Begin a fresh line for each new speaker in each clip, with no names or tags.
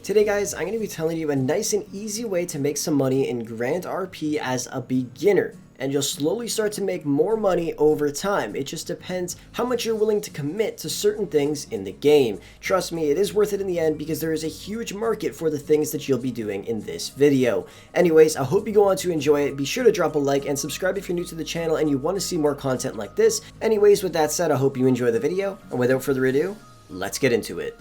Today guys, I'm going to be telling you a nice and easy way to make some money in Grand RP as a beginner. And you'll slowly start to make more money over time. It just depends how much you're willing to commit to certain things in the game. Trust me, it is worth it in the end because there is a huge market for the things that you'll be doing in this video. Anyways, I hope you go on to enjoy it. Be sure to drop a like and subscribe if you're new to the channel and you want to see more content like this. Anyways, with that said, I hope you enjoy the video. And without further ado, let's get into it.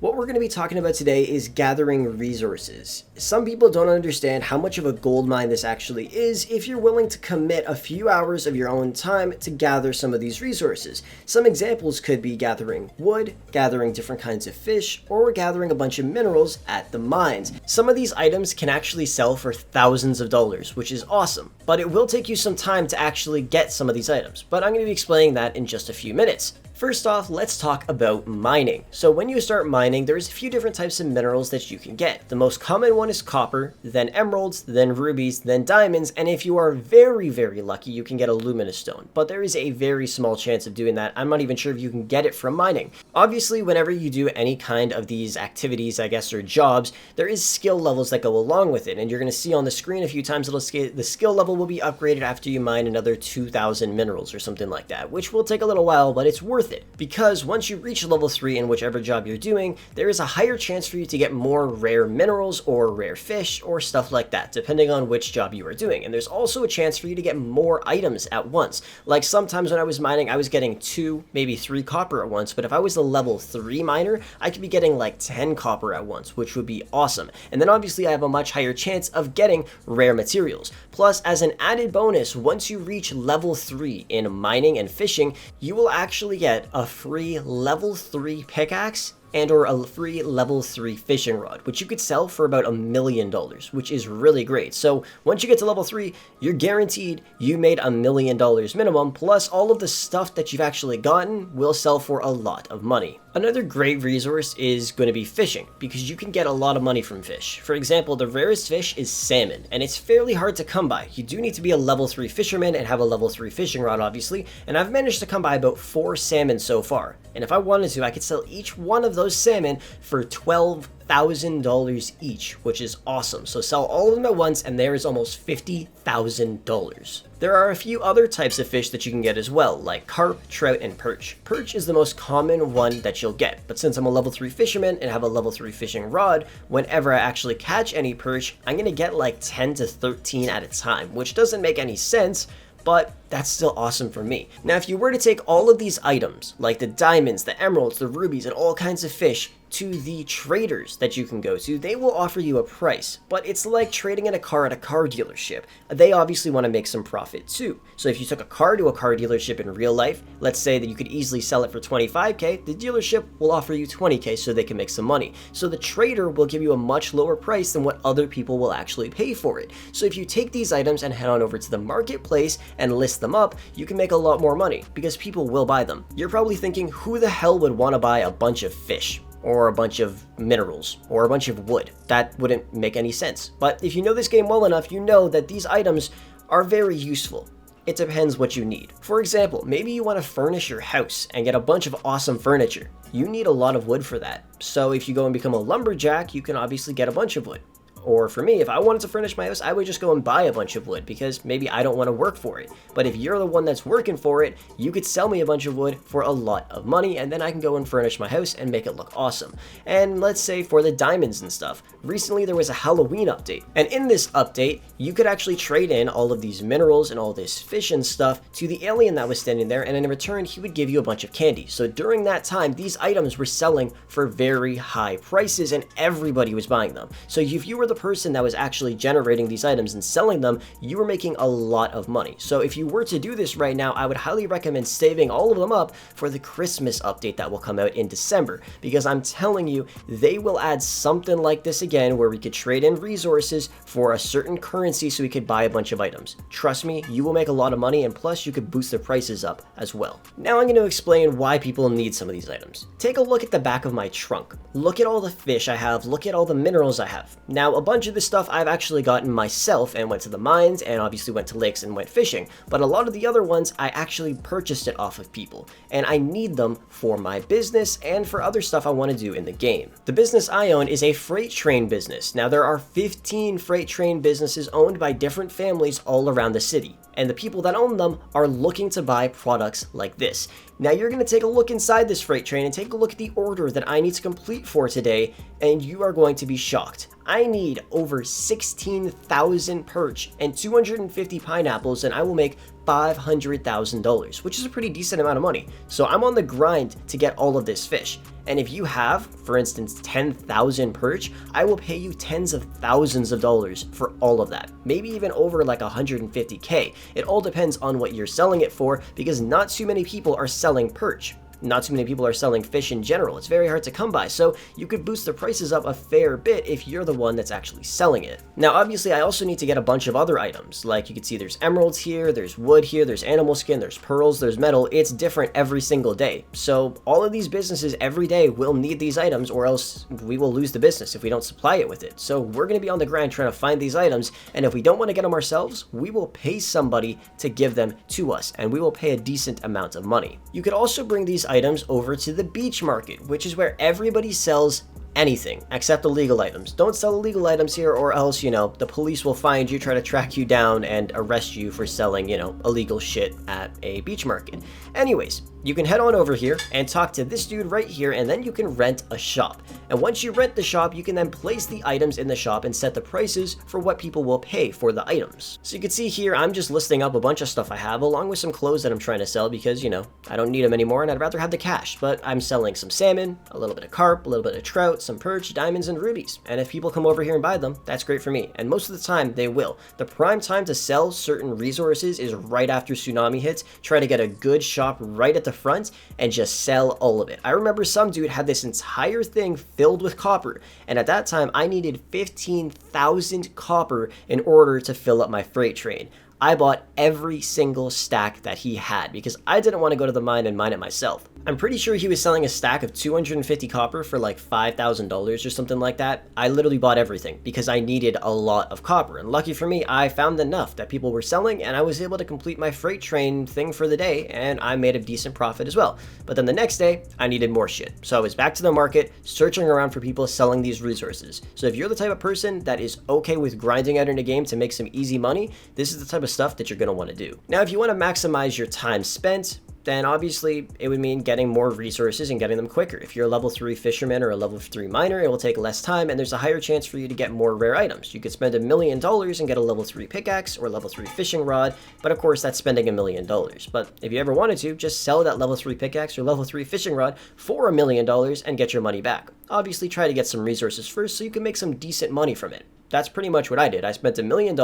What we're going to be talking about today is gathering resources. Some people don't understand how much of a gold mine this actually is if you're willing to commit a few hours of your own time to gather some of these resources. Some examples could be gathering wood, gathering different kinds of fish, or gathering a bunch of minerals at the mines. Some of these items can actually sell for thousands of dollars, which is awesome, but it will take you some time to actually get some of these items. But I'm going to be explaining that in just a few minutes. First off, let's talk about mining. So when you start mining, there's a few different types of minerals that you can get. The most common one is copper, then emeralds, then rubies, then diamonds, and if you are very, very lucky, you can get a luminous stone. But there is a very small chance of doing that. I'm not even sure if you can get it from mining. Obviously, whenever you do any kind of these activities, I guess, or jobs, there is skill levels that go along with it. And you're going to see on the screen a few times the skill level will be upgraded after you mine another 2,000 minerals or something like that, which will take a little while, but it's worth it. Because once you reach level 3 in whichever job you're doing, there is a higher chance for you to get more rare minerals or rare fish or stuff like that, depending on which job you are doing. And there's also a chance for you to get more items at once. Like sometimes when I was mining, I was getting 2, maybe 3 copper at once, but if I was a level 3 miner, I could be getting like 10 copper at once, which would be awesome. And then obviously I have a much higher chance of getting rare materials. Plus, as an added bonus, once you reach level 3 in mining and fishing, you will actually get a free level 3 pickaxe and or a free level 3 fishing rod, which you could sell for about $1 million, which is really great. So once you get to level 3, you're guaranteed you made $1 million minimum, plus all of the stuff that you've actually gotten will sell for a lot of money. Another great resource is going to be fishing, because you can get a lot of money from fish. For example, the rarest fish is salmon, and it's fairly hard to come by. You do need to be a level 3 fisherman and have a level 3 fishing rod, obviously, and I've managed to come by about 4 salmon so far. And if I wanted to, I could sell each one of those salmon for $12,000 each, which is awesome. So sell all of them at once, and there is almost $50,000. There are a few other types of fish that you can get as well, like carp, trout, and perch. Perch is the most common one that you'll get, but since I'm a level 3 fisherman and have a level 3 fishing rod, whenever I actually catch any perch, I'm gonna get like 10 to 13 at a time, which doesn't make any sense, but that's still awesome for me. Now, if you were to take all of these items, like the diamonds, the emeralds, the rubies, and all kinds of fish, to the traders that you can go to, they will offer you a price, but it's like trading in a car at a car dealership. They obviously want to make some profit too. So if you took a car to a car dealership in real life, let's say that you could easily sell it for 25K, the dealership will offer you 20K so they can make some money. So the trader will give you a much lower price than what other people will actually pay for it. So if you take these items and head on over to the marketplace and list them up, you can make a lot more money because people will buy them. You're probably thinking, who the hell would want to buy a bunch of fish? Or a bunch of minerals, or a bunch of wood? That wouldn't make any sense. But if you know this game well enough, you know that these items are very useful. It depends what you need. For example, maybe you want to furnish your house and get a bunch of awesome furniture. You need a lot of wood for that. So if you go and become a lumberjack, you can obviously get a bunch of wood. Or for me, if I wanted to furnish my house, I would just go and buy a bunch of wood because maybe I don't want to work for it. But if you're the one that's working for it, you could sell me a bunch of wood for a lot of money, and then I can go and furnish my house and make it look awesome. And let's say for the diamonds and stuff, recently there was a Halloween update. And in this update, you could actually trade in all of these minerals and all this fish and stuff to the alien that was standing there, and in return, he would give you a bunch of candy. So during that time, these items were selling for very high prices, and everybody was buying them. So if you were the person that was actually generating these items and selling them, you were making a lot of money. So if you were to do this right now, I would highly recommend saving all of them up for the Christmas update that will come out in December, because I'm telling you, they will add something like this again where we could trade in resources for a certain currency so we could buy a bunch of items. Trust me, you will make a lot of money, and plus you could boost the prices up as well. Now I'm going to explain why people need some of these items. Take a look at the back of my trunk. Look at all the fish I have, look at all the minerals I have. Now, a bunch of this stuff I've actually gotten myself and went to the mines and obviously went to lakes and went fishing, but a lot of the other ones I actually purchased it off of people, and I need them for my business and for other stuff I want to do in the game. The business I own is a freight train business. Now there are 15 freight train businesses owned by different families all around the city, and the people that own them are looking to buy products like this. Now you're going to take a look inside this freight train and take a look at the order that I need to complete for today, and you are going to be shocked. I need over 16,000 perch and 250 pineapples, and I will make $500,000, which is a pretty decent amount of money. So I'm on the grind to get all of this fish. And if you have, for instance, 10,000 perch, I will pay you tens of thousands of dollars for all of that. Maybe even over like 150K. It all depends on what you're selling it for, because not too many people are selling perch. Not too many people are selling fish in general. It's very hard to come by, so you could boost the prices up a fair bit if you're the one that's actually selling it. Now, obviously, I also need to get a bunch of other items. Like you can see there's emeralds here, there's wood here, there's animal skin, there's pearls, there's metal. It's different every single day. So all of these businesses every day will need these items, or else we will lose the business if we don't supply it with it. So we're going to be on the grind trying to find these items, and if we don't want to get them ourselves, we will pay somebody to give them to us, and we will pay a decent amount of money. You could also bring these items over to the beach market, which is where everybody sells anything except illegal items. Don't sell illegal items here, or else, the police will find you, try to track you down, and arrest you for selling, illegal shit at a beach market. Anyways, you can head on over here and talk to this dude right here, and then you can rent a shop. And once you rent the shop, you can then place the items in the shop and set the prices for what people will pay for the items. So you can see here, I'm just listing up a bunch of stuff I have, along with some clothes that I'm trying to sell because, I don't need them anymore and I'd rather have the cash. But I'm selling some salmon, a little bit of carp, a little bit of trout, some perch, diamonds, and rubies. And if people come over here and buy them, that's great for me. And most of the time, they will. The prime time to sell certain resources is right after tsunami hits. Try to get a good shop right at the front and just sell all of it. I remember some dude had this entire thing filled with copper, and at that time I needed 15,000 copper in order to fill up my freight train. I bought every single stack that he had because I didn't want to go to the mine and mine it myself. I'm pretty sure he was selling a stack of 250 copper for like $5,000 or something like that. I literally bought everything because I needed a lot of copper, and lucky for me, I found enough that people were selling, and I was able to complete my freight train thing for the day, and I made a decent profit as well. But then the next day, I needed more shit. So I was back to the market, searching around for people selling these resources. So if you're the type of person that is okay with grinding out in a game to make some easy money, this is the type of stuff that you're going to want to do. Now, if you want to maximize your time spent, then obviously it would mean getting more resources and getting them quicker. If you're a level 3 fisherman or a level 3 miner, it will take less time, and there's a higher chance for you to get more rare items. You could spend $1 million and get a level 3 pickaxe or level 3 fishing rod, but of course that's spending $1 million. But if you ever wanted to, just sell that level 3 pickaxe or level 3 fishing rod for $1 million and get your money back. Obviously try to get some resources first so you can make some decent money from it. That's pretty much what I did. I spent $1 million,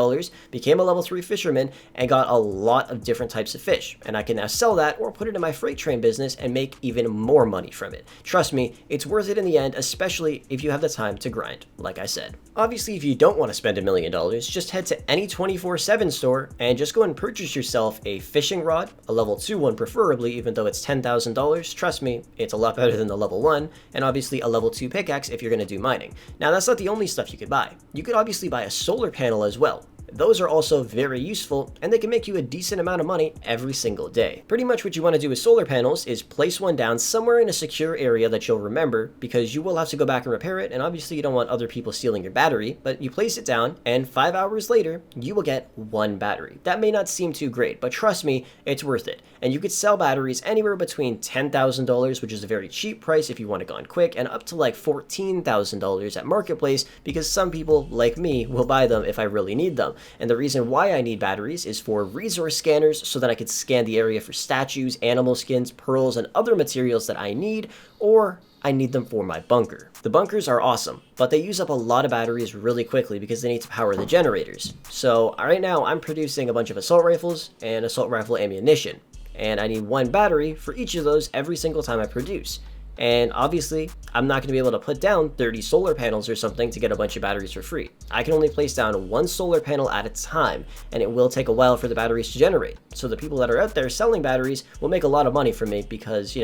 became a level 3 fisherman, and got a lot of different types of fish. And I can now sell that or put it in my freight train business and make even more money from it. Trust me, it's worth it in the end, especially if you have the time to grind, like I said. Obviously, if you don't want to spend $1 million, just head to any 24/7 store and just go and purchase yourself a fishing rod, a level 2 one preferably, even though it's $10,000. Trust me, it's a lot better than the level 1, and obviously a level 2 pickaxe if you're going to do mining. Now, that's not the only stuff you could buy. You could obviously buy a solar panel as well. Those are also very useful, and they can make you a decent amount of money every single day. Pretty much what you want to do with solar panels is place one down somewhere in a secure area that you'll remember, because you will have to go back and repair it, and obviously you don't want other people stealing your battery, but you place it down, and 5 hours later, you will get one battery. That may not seem too great, but trust me, it's worth it. And you could sell batteries anywhere between $10,000, which is a very cheap price if you want it gone quick, and up to like $14,000 at Marketplace, because some people, like me, will buy them if I really need them. And the reason why I need batteries is for resource scanners, so that I could scan the area for statues, animal skins, pearls, and other materials that I need, or I need them for my bunker. The bunkers are awesome, but they use up a lot of batteries really quickly because they need to power the generators. So right now I'm producing a bunch of assault rifles and assault rifle ammunition, and I need one battery for each of those every single time I produce. And obviously, I'm not going to be able to put down 30 solar panels or something to get a bunch of batteries for free. I can only place down one solar panel at a time, and it will take a while for the batteries to generate. So the people that are out there selling batteries will make a lot of money from me because,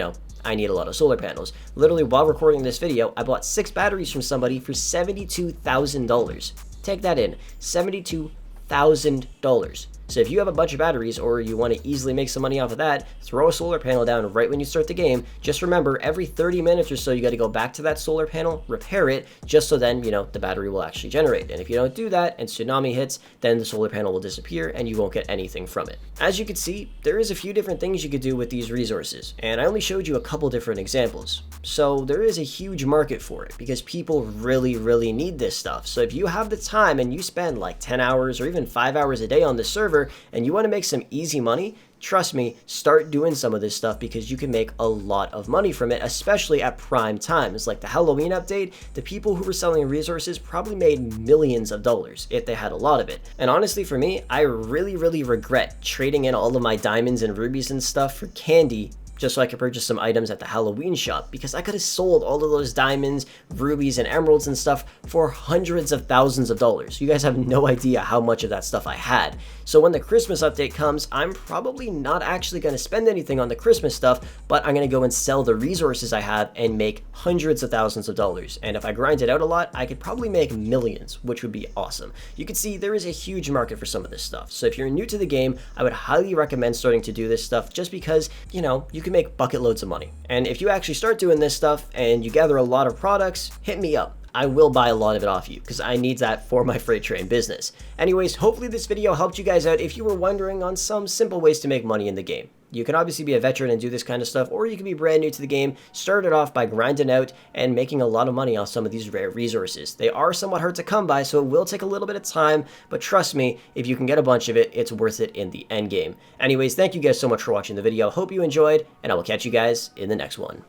I need a lot of solar panels. Literally, while recording this video, I bought 6 batteries from somebody for $72,000. Take that in, $72,000. So if you have a bunch of batteries or you want to easily make some money off of that, throw a solar panel down right when you start the game. Just remember, every 30 minutes or so, you got to go back to that solar panel, repair it, just so then, the battery will actually generate. And if you don't do that and tsunami hits, then the solar panel will disappear and you won't get anything from it. As you can see, there is a few different things you could do with these resources, and I only showed you a couple different examples. So there is a huge market for it because people really, really need this stuff. So if you have the time and you spend like 10 hours or even 5 hours a day on the server, and you want to make some easy money, trust me, start doing some of this stuff because you can make a lot of money from it, especially at prime times. Like the Halloween update, the people who were selling resources probably made millions of dollars if they had a lot of it. And honestly, for me, I really, really regret trading in all of my diamonds and rubies and stuff for candy just so I could purchase some items at the Halloween shop, because I could have sold all of those diamonds, rubies, and emeralds and stuff for hundreds of thousands of dollars. You guys have no idea how much of that stuff I had. So when the Christmas update comes, I'm probably not actually going to spend anything on the Christmas stuff, but I'm going to go and sell the resources I have and make hundreds of thousands of dollars. And if I grind it out a lot, I could probably make millions, which would be awesome. You can see there is a huge market for some of this stuff. So if you're new to the game, I would highly recommend starting to do this stuff just because, you can make bucket loads of money. And if you actually start doing this stuff and you gather a lot of products, hit me up. I will buy a lot of it off you because I need that for my freight train business. Anyways, hopefully this video helped you guys out if you were wondering on some simple ways to make money in the game. You can obviously be a veteran and do this kind of stuff, or you can be brand new to the game, start it off by grinding out and making a lot of money off some of these rare resources. They are somewhat hard to come by, so it will take a little bit of time, but trust me, if you can get a bunch of it, it's worth it in the end game. Anyways, thank you guys so much for watching the video. Hope you enjoyed, and I will catch you guys in the next one.